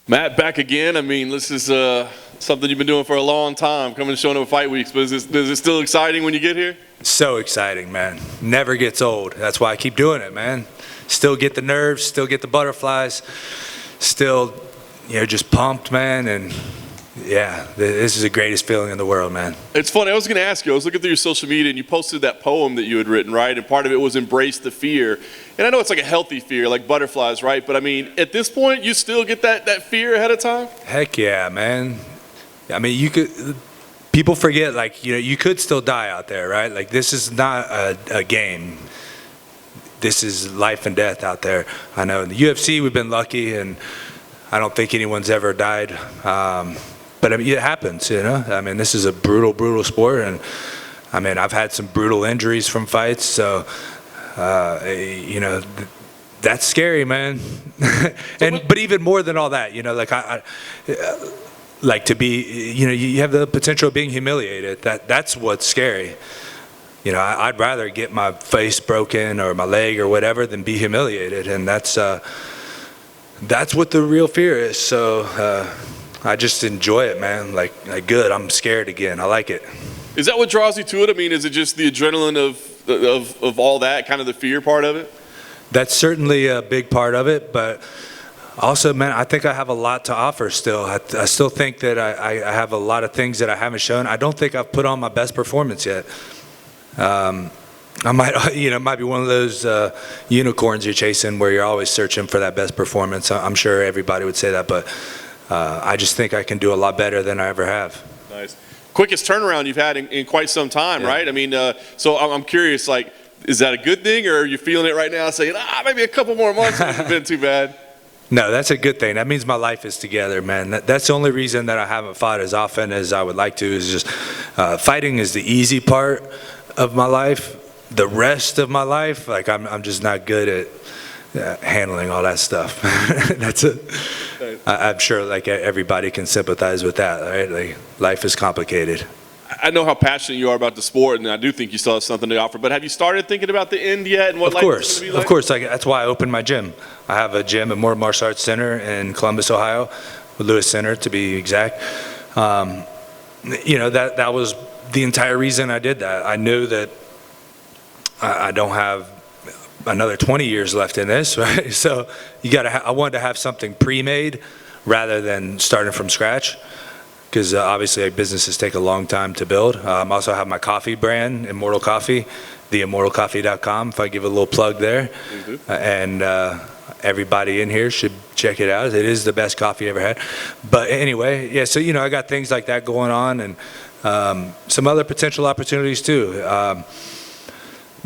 Matt, back again. I mean, this is something you've been doing for a long time, coming and showing up at fight weeks. But is it still exciting when you get here? So exciting, man. Never gets old. That's why I keep doing it, man. Still get the nerves, still get the butterflies, still, just pumped, man. And yeah, this is the greatest feeling in the world, man. It's funny. I was going to ask you. I was looking through your social media, and you posted that poem that you had written, right? And part of it was "Embrace the Fear." And I know it's like a healthy fear, like butterflies, right? But I mean, at this point, you still get that fear ahead of time? Heck yeah, man. I mean, people forget, like, you could still die out there, right? Like, this is not a game. This is life and death out there. I know in the UFC, we've been lucky, and I don't think anyone's ever died. But I mean, it happens, I mean, this is a brutal, brutal sport, and I mean, I've had some brutal injuries from fights, so that's scary, man. But even more than all that, like to be, you have the potential of being humiliated. That's what's scary. I'd rather get my face broken or my leg or whatever than be humiliated, and that's what the real fear is. So I just enjoy it, man. Like good. I'm scared again. I like it. Is that what draws you to it? I mean, is it just the adrenaline of all that, kind of the fear part of it? That's certainly a big part of it, but also, man, I think I have a lot to offer still. I still think that I have a lot of things that I haven't shown. I don't think I've put on my best performance yet. I might, it might be one of those unicorns you're chasing where you're always searching for that best performance. I'm sure everybody would say that, but I just think I can do a lot better than I ever have. Nice. Quickest turnaround you've had in quite some time, yeah. Right? I mean, so I'm curious, like, is that a good thing, or are you feeling it right now saying, maybe a couple more months hasn't been too bad? No, that's a good thing. That means my life is together, man. That's the only reason that I haven't fought as often as I would like to, is just fighting is the easy part of my life. The rest of my life, like, I'm just not good at handling all that stuff. I'm sure like everybody can sympathize with that, right? Like, life is complicated. I know how passionate you are about the sport, and I do think you still have something to offer. But have you started thinking about the end yet, and what life is going to be like? Of course. That's why I opened my gym. I have a gym at Mortal Martial Arts Center in Columbus, Ohio, Lewis Center to be exact. That was the entire reason I did that. I knew that I don't have another 20 years left in this, right? So I wanted to have something pre-made rather than starting from scratch, because obviously businesses take a long time to build. I also have my coffee brand, Immortal Coffee, theimmortalcoffee.com, if I give a little plug there. Mm-hmm. And everybody in here should check it out. It is the best coffee I ever had. But anyway, yeah, so I got things like that going on, and some other potential opportunities too.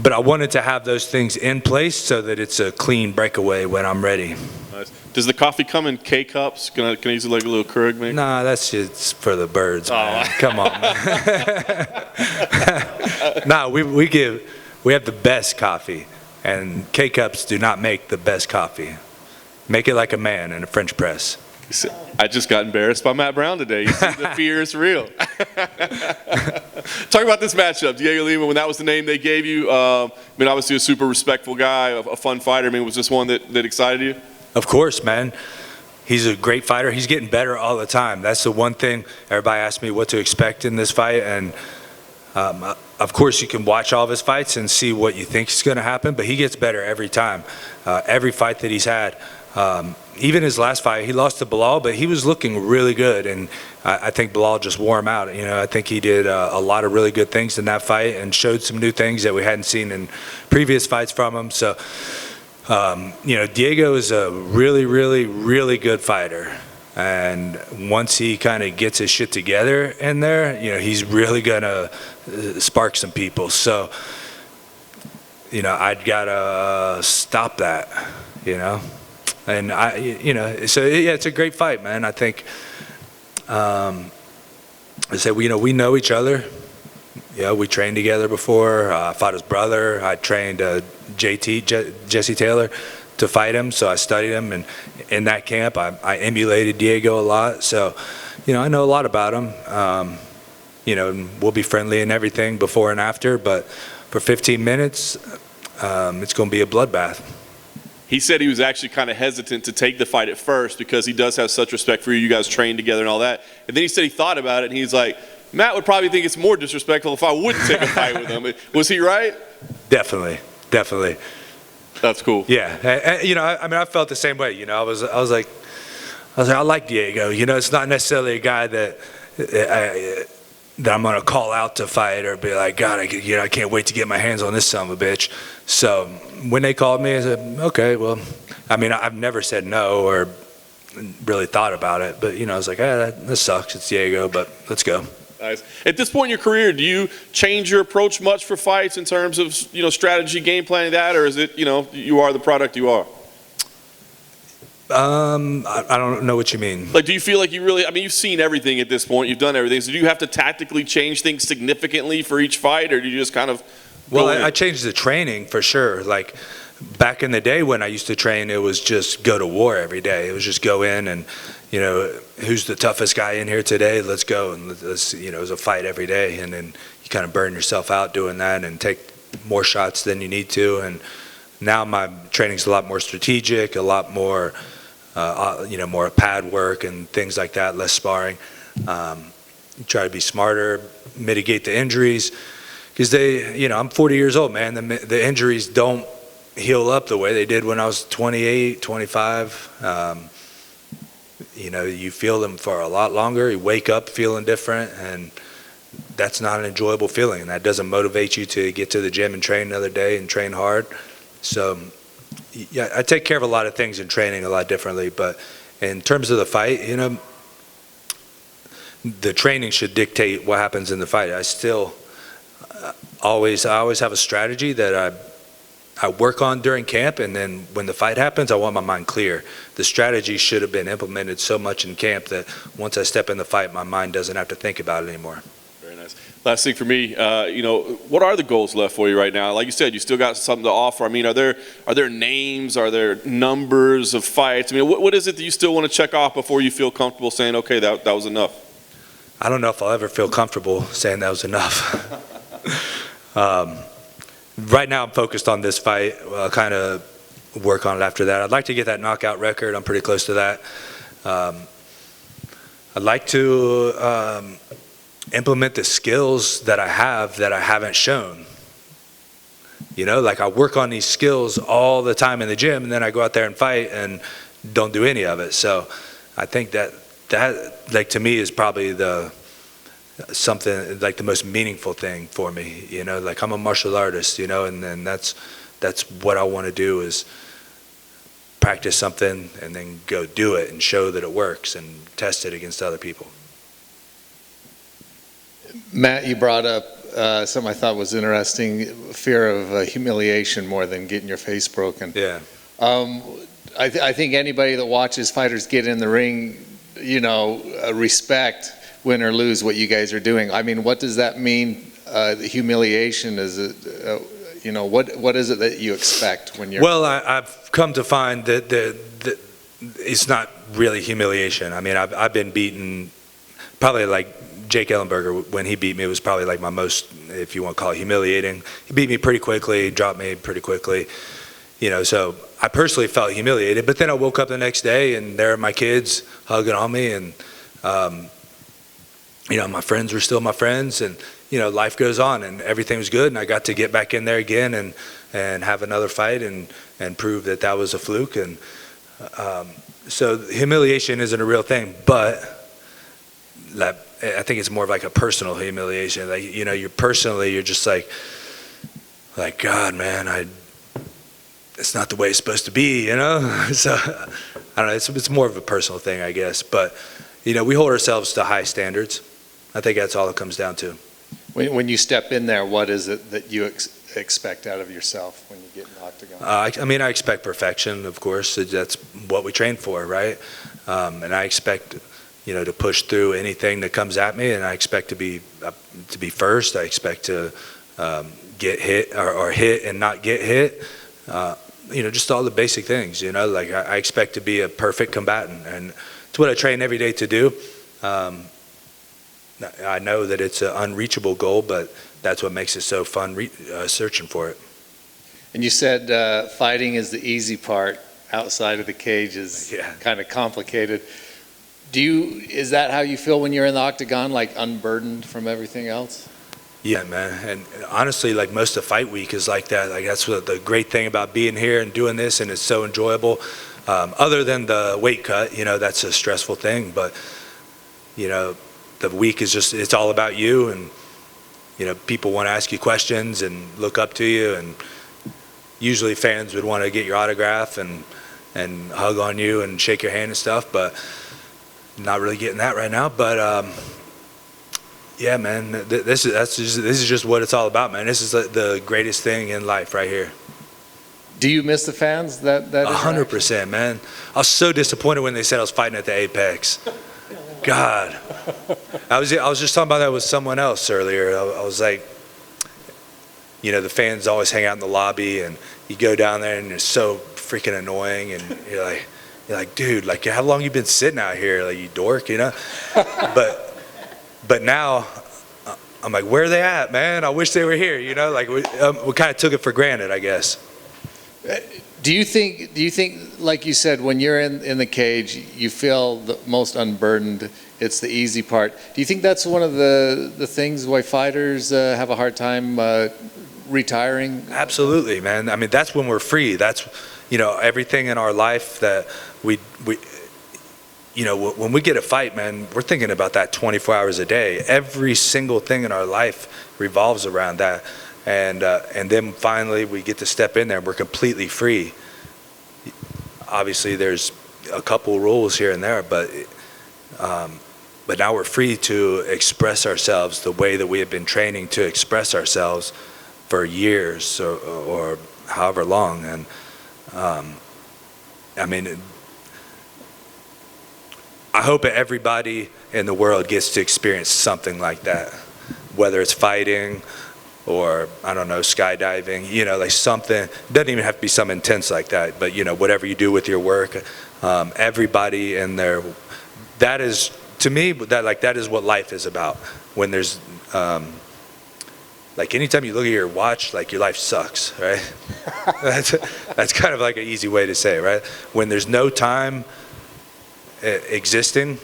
But I wanted to have those things in place so that it's a clean breakaway when I'm ready. Nice. Does the coffee come in K-cups? Can I use it like a little Keurig, maybe? Nah, that's just for the birds, man. Come on, man. Nah, we have the best coffee, and K-cups do not make the best coffee. Make it like a man in a French press. I just got embarrassed by Matt Brown today. You see, the fear is real. Talk about this matchup, Diego Lima, when that was the name they gave you. Obviously a super respectful guy, a fun fighter. I mean, was this one that excited you? Of course, man. He's a great fighter. He's getting better all the time. That's the one thing. Everybody asks me what to expect in this fight, and of course you can watch all of his fights and see what you think is going to happen, but he gets better every time. Every fight that he's had. Even his last fight, he lost to Bilal, but he was looking really good, and I think Bilal just wore him out. I think he did a lot of really good things in that fight and showed some new things that we hadn't seen in previous fights from him. So, Diego is a really, really, really good fighter, and once he kind of gets his shit together in there, he's really gonna spark some people. So, I'd gotta stop that, And it's a great fight, man. I think, we know each other. We trained together before. I fought his brother. I trained Jesse Taylor to fight him, so I studied him. And in that camp, I emulated Diego a lot. So, I know a lot about him. We'll be friendly and everything before and after. But for 15 minutes, it's going to be a bloodbath. he said he was actually kind of hesitant to take the fight at first because he does have such respect for you. You guys trained together and all that. And then he said he thought about it, and he's like, Matt would probably think it's more disrespectful if I wouldn't take a fight with him. Was he right? Definitely. That's cool. Yeah, you know, I mean, I felt the same way. You know, I was like, I like Diego. You know, it's not necessarily a guy that I'm gonna call out to fight or be like, God, I can't wait to get my hands on this son of a bitch. So when they called me, I said, okay, well, I mean, I've never said no or really thought about it, but you know, I was like, that sucks. It's Diego, but let's go. Nice. At this point in your career, do you change your approach much for fights in terms of, you know, strategy, game planning, that, or is it, you know, you are the product you are? I don't know what you mean. Like, do you feel like you really, I mean, you've seen everything at this point, you've done everything, so do you have to tactically change things significantly for each fight, or do you just kind of Well, I changed the training for sure. Like, back in the day when I used to train, it was just go to war every day. It was just go in and, you know, who's the toughest guy in here today? Let's go. And let's, you know, it was a fight every day. And then you kind of burn yourself out doing that and take more shots than you need to. And now my training's a lot more strategic, a lot more, you know, more pad work and things like that, less sparring. Try to be smarter, mitigate the injuries. Because you know, I'm 40 years old, man. The injuries don't heal up the way they did when I was 28, 25. You know, you feel them for a lot longer. You wake up feeling different, and that's not an enjoyable feeling. And that doesn't motivate you to get to the gym and train another day and train hard. So, yeah, I take care of a lot of things in training a lot differently. But in terms of the fight, you know, the training should dictate what happens in the fight. I always have a strategy that I work on during camp, and then when the fight happens, I want my mind clear. The strategy should have been implemented so much in camp that once I step in the fight, my mind doesn't have to think about it anymore. Very nice. Last thing for me, you know, what are the goals left for you right now? Like you said, you still got something to offer. I mean, are there names? Are there numbers of fights? I mean, what is it that you still want to check off before you feel comfortable saying, okay, that was enough? I don't know if I'll ever feel comfortable saying that was enough. Right now I'm focused on this fight. I'll kind of work on it after that. I'd like to get that knockout record. I'm pretty close to that. I'd like to implement the skills that I haven't shown. You know, like I work on these skills all the time in the gym, and then I go out there and fight and don't do any of it. So I think that like to me is probably something like the most meaningful thing for me. You know, like I'm a martial artist, you know, and then that's what I want to do is practice something and then go do it and show that it works and test it against other people. Matt, you brought up something I thought was interesting, fear of humiliation more than getting your face broken. Yeah. I think anybody that watches fighters get in the ring, you know, respect, win or lose, what you guys are doing. I mean, what does that mean? The humiliation, is it, you know, what is it that you expect when you're... Well, I've come to find that it's not really humiliation. I mean, I've been beaten probably like Jake Ellenberger. When he beat me, it was probably like my most, if you want to call it, humiliating. He beat me pretty quickly, dropped me pretty quickly. You know, so I personally felt humiliated. But then I woke up the next day, and there are my kids hugging on me, and you know, my friends were still my friends, and you know, life goes on, and everything was good, and I got to get back in there again and have another fight and prove that was a fluke. And so humiliation isn't a real thing, but like, I think it's more of like a personal humiliation. Like, you know, you're just like God, man, it's not the way it's supposed to be, you know. So I don't know. It's more of a personal thing, I guess. But you know, we hold ourselves to high standards. I think that's all it comes down to. When you step in there, what is it that you expect out of yourself when you get in the octagon? I mean, I expect perfection, of course. That's what we train for, right? And I expect, you know, to push through anything that comes at me, and I expect to be first. I expect to get hit or hit and not get hit. You know, just all the basic things. You know, like I expect to be a perfect combatant, and it's what I train every day to do. I know that it's an unreachable goal, but that's what makes it so fun searching for it. And you said fighting is the easy part. Outside of the cage is kind of complicated. Is that how you feel when you're in the octagon, like unburdened from everything else? Yeah, man. And honestly, like most of fight week is like that. Like that's what the great thing about being here and doing this, and it's so enjoyable. Other than the weight cut, that's a stressful thing. But, the week is just, it's all about you. And, people want to ask you questions and look up to you. And usually fans would want to get your autograph and hug on you and shake your hand and stuff. But not really getting that right now. But, yeah, man, this is just what it's all about, man. This is the greatest thing in life right here. Do you miss the fans? That 100%, man. I was so disappointed when they said I was fighting at the Apex. God, I was just talking about that with someone else earlier. I was like, the fans always hang out in the lobby, and you go down there, and it's so freaking annoying, and you're like, dude, like, how long you been sitting out here, like, you dork, But now, I'm like, where are they at, man? I wish they were here, Like, we kind of took it for granted, I guess. Do you think, like you said, when you're in the cage, you feel the most unburdened, it's the easy part. Do you think that's one of the things why fighters have a hard time retiring? Absolutely, man. I mean, that's when we're free. That's, everything in our life that we when we get a fight, man, we're thinking about that 24 hours a day. Every single thing in our life revolves around that. And then finally we get to step in there and we're completely free. Obviously there's a couple rules here and there, but now we're free to express ourselves the way that we have been training to express ourselves for years or however long. And I mean, I hope everybody in the world gets to experience something like that, whether it's fighting or, I don't know, skydiving, like something. It doesn't even have to be something intense like that, but, whatever you do with your work, everybody in there, that is, to me, that is what life is about. When there's, like anytime you look at your watch, like your life sucks, right? That's kind of like an easy way to say it, right? When there's no time existing,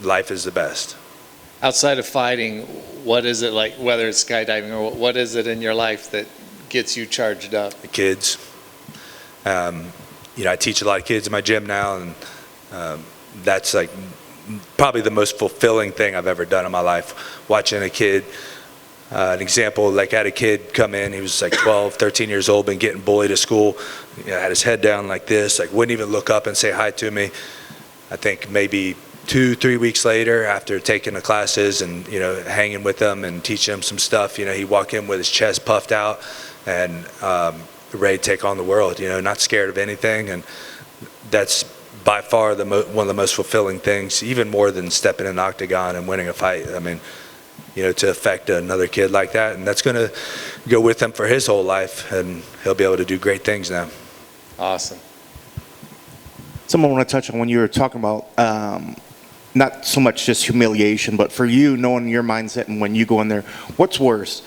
life is the best. Outside of fighting, what is it like, whether it's skydiving or what is it in your life that gets you charged up? The kids. I teach a lot of kids in my gym now, and that's like probably the most fulfilling thing I've ever done in my life. Watching a kid, an example, like I had a kid come in, he was like 12, 13 years old, been getting bullied at school, had his head down like this, like wouldn't even look up and say hi to me. I think maybe 2-3 weeks later, after taking the classes and hanging with them and teaching them some stuff, he walked in with his chest puffed out and ready to take on the world. Not scared of anything, and that's by far one of the most fulfilling things, even more than stepping in an octagon and winning a fight. I mean, to affect another kid like that, and that's going to go with him for his whole life, and he'll be able to do great things now. Awesome. Someone want to touch on when you were talking about not so much just humiliation, but for you, knowing your mindset and when you go in there, what's worse?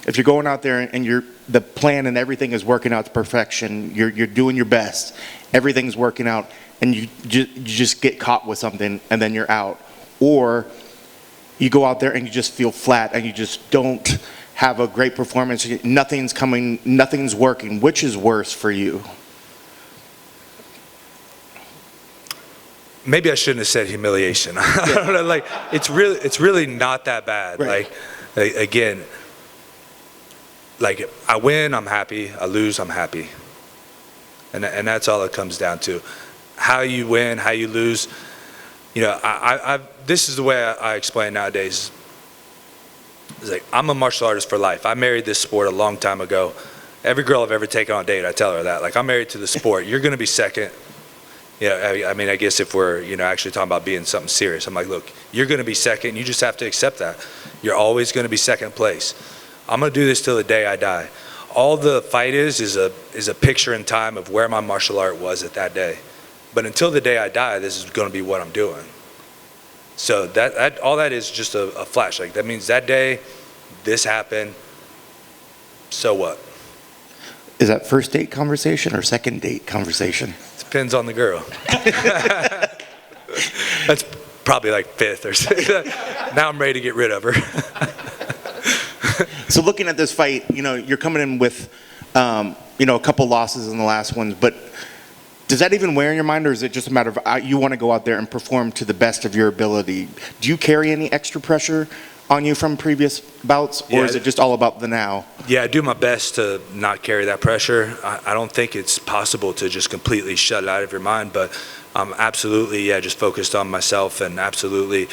If you're going out there and the plan and everything is working out to perfection, you're doing your best, everything's working out, and you just get caught with something and then you're out. Or you go out there and you just feel flat and you just don't have a great performance, nothing's coming, nothing's working. Which is worse for you? Maybe I shouldn't have said humiliation. I don't know, like it's really not that bad. Right. Like again, like I win, I'm happy. I lose, I'm happy. And that's all it comes down to. How you win, how you lose. This is the way I explain nowadays. It's like I'm a martial artist for life. I married this sport a long time ago. Every girl I've ever taken on a date, I tell her that. Like, I'm married to the sport. You're going to be second. I mean, I guess if we're, actually talking about being something serious, I'm like, look, you're going to be second. You just have to accept that. You're always going to be second place. I'm going to do this till the day I die. All the fight is a picture in time of where my martial art was at that day. But until the day I die, this is going to be what I'm doing. So that all that is just a flash. Like, that means that day, this happened. So what? Is that first date conversation or second date conversation? Depends on the girl. That's probably like fifth or sixth. Now I'm ready to get rid of her. So looking at this fight, you're coming in with, a couple losses in the last ones, but does that even wear in your mind, or is it just a matter of you want to go out there and perform to the best of your ability? Do you carry any extra pressure on you from previous bouts, or is it just all about the now? Yeah, I do my best to not carry that pressure. I don't think it's possible to just completely shut it out of your mind, but I'm absolutely, just focused on myself and absolutely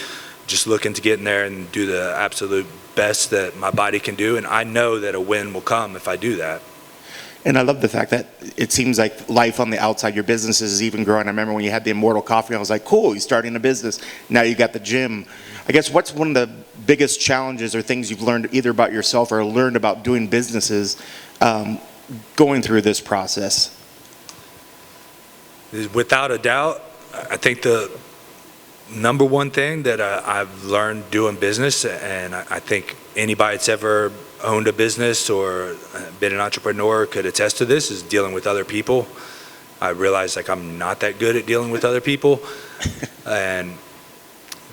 just looking to get in there and do the absolute best that my body can do. And I know that a win will come if I do that. And I love the fact that it seems like life on the outside, your business is even growing. I remember when you had the Immortal Coffee, I was like, cool, you're starting a business. Now you got the gym. I guess what's one of the biggest challenges or things you've learned either about yourself or learned about doing businesses going through this process? Without a doubt, I think the number one thing that I've learned doing business, and I think anybody that's ever owned a business or been an entrepreneur could attest to this, is dealing with other people. I realized I'm not that good at dealing with other people. And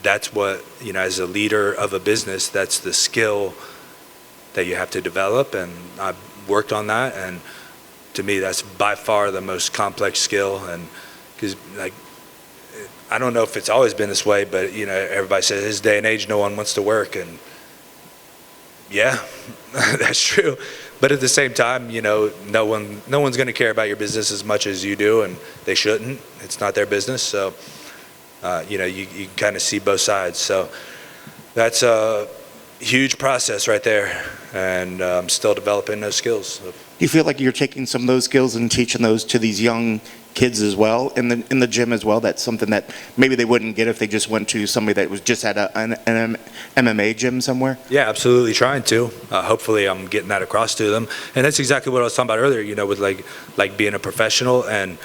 that's what, as a leader of a business, that's the skill that you have to develop. And I've worked on that. And to me, that's by far the most complex skill. And because I don't know if it's always been this way, but everybody says this day and age, no one wants to work. And yeah, that's true. But at the same time, no one's going to care about your business as much as you do, and they shouldn't. It's not their business. So, you kind of see both sides. So that's a huge process right there, and I'm still developing those skills. Do you feel like you're taking some of those skills and teaching those to these young kids as well in the gym as well? That's something that maybe they wouldn't get if they just went to somebody that was just at an MMA gym somewhere? Yeah, absolutely trying to. Hopefully I'm getting that across to them. And that's exactly what I was talking about earlier, with like being a professional. And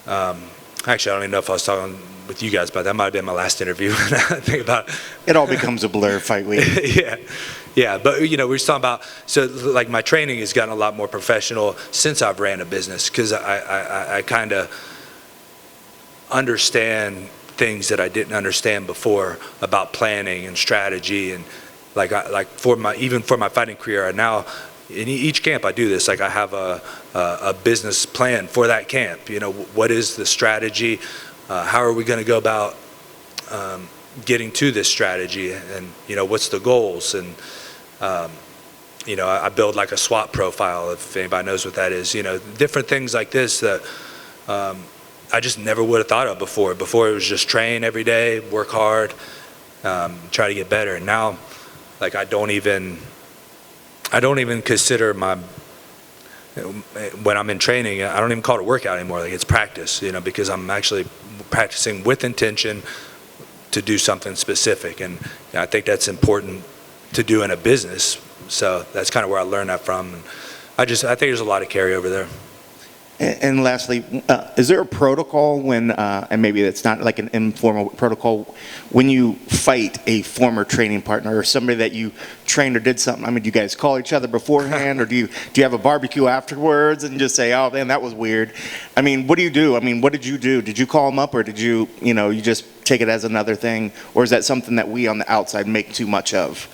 actually, I don't even know if I was talking with you guys, but that might have been my last interview. I think about it all becomes a blur fight week. Yeah, but we were talking about, so my training has gotten a lot more professional since I've ran a business, because I kind of understand things that I didn't understand before about planning and strategy, and for my fighting career. Now in each camp I do this. I have a business plan for that camp. What is the strategy? How are we going to go about getting to this strategy? And what's the goals? And I build a SWOT profile, if anybody knows what that is. Different things like this that I just never would have thought of before. Before it was just train every day, work hard, try to get better. And now, I don't even consider when I'm in training, I don't even call it a workout anymore. It's practice, because I'm actually practicing with intention to do something specific. And I think that's important to do in a business. So that's kind of where I learned that from. And I think there's a lot of carryover there. And lastly, is there a protocol when, and maybe it's not an informal protocol, when you fight a former training partner or somebody that you trained or did something? I mean, do you guys call each other beforehand, or do you have a barbecue afterwards and just say, oh man, that was weird? I mean, what do you do? I mean, what did you do? Did you call them up, or did you, you just take it as another thing? Or is that something that we on the outside make too much of?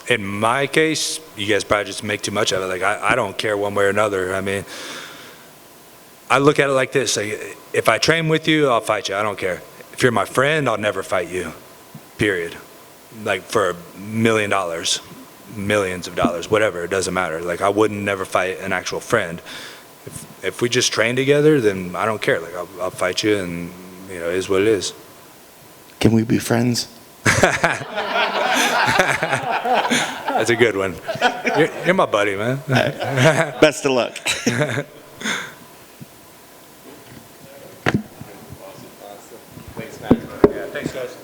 In my case, you guys probably just make too much of it. I don't care one way or another. I mean, I look at it like this. If I train with you, I'll fight you. I don't care. If you're my friend, I'll never fight you, period. For $1 million, millions of dollars, whatever, it doesn't matter. I wouldn't never fight an actual friend. If we just train together, then I don't care. I'll fight you, and it is what it is. Can we be friends? That's a good one. You're my buddy, man. Best of luck. Awesome. Thanks, man. Yeah, thanks, guys.